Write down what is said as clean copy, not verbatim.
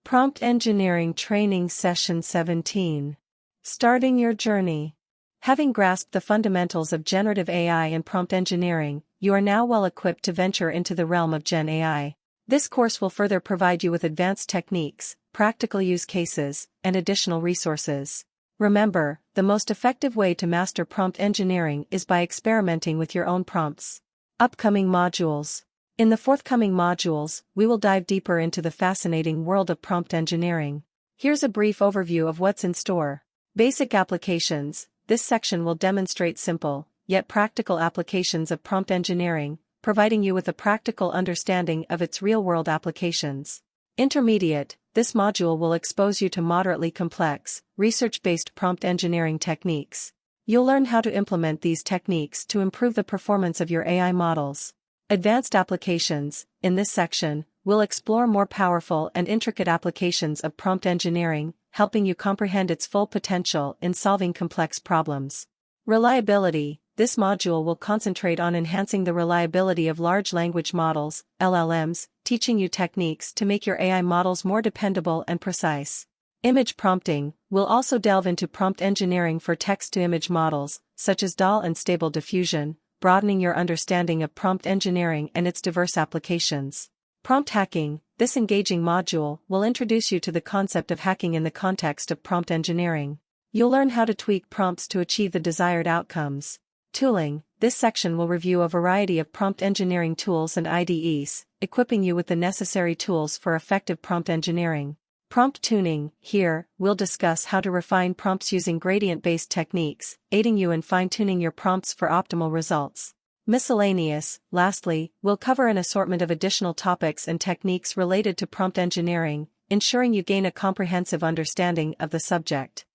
Prompt Engineering Training Session 17. Starting your journey. Having grasped the fundamentals of generative AI and prompt engineering, you are now well equipped to venture into the realm of Gen AI. This course will further provide you with advanced techniques, practical use cases, and additional resources. Remember, the most effective way to master prompt engineering is by experimenting with your own prompts. Upcoming modules. In the forthcoming modules, we will dive deeper into the fascinating world of prompt engineering. Here's a brief overview of what's in store. Basic applications. This section will demonstrate simple, yet practical applications of prompt engineering, providing you with a practical understanding of its real-world applications. Intermediate. This module will expose you to moderately complex, research-based prompt engineering techniques. You'll learn how to implement these techniques to improve the performance of your AI models. Advanced applications. In this section, we'll explore more powerful and intricate applications of prompt engineering, helping you comprehend its full potential in solving complex problems. Reliability. This module will concentrate on enhancing the reliability of large language models, LLMs, teaching you techniques to make your AI models more dependable and precise. Image prompting. We'll also delve into prompt engineering for text-to-image models, such as DAL and Stable Diffusion, broadening your understanding of prompt engineering and its diverse applications. Prompt hacking. This engaging module will introduce you to the concept of hacking in the context of prompt engineering. You'll learn how to tweak prompts to achieve the desired outcomes. Tooling. This section will review a variety of prompt engineering tools and IDEs, equipping you with the necessary tools for effective prompt engineering. Prompt tuning. Here, we'll discuss how to refine prompts using gradient-based techniques, aiding you in fine-tuning your prompts for optimal results. Miscellaneous. Lastly, we'll cover an assortment of additional topics and techniques related to prompt engineering, ensuring you gain a comprehensive understanding of the subject.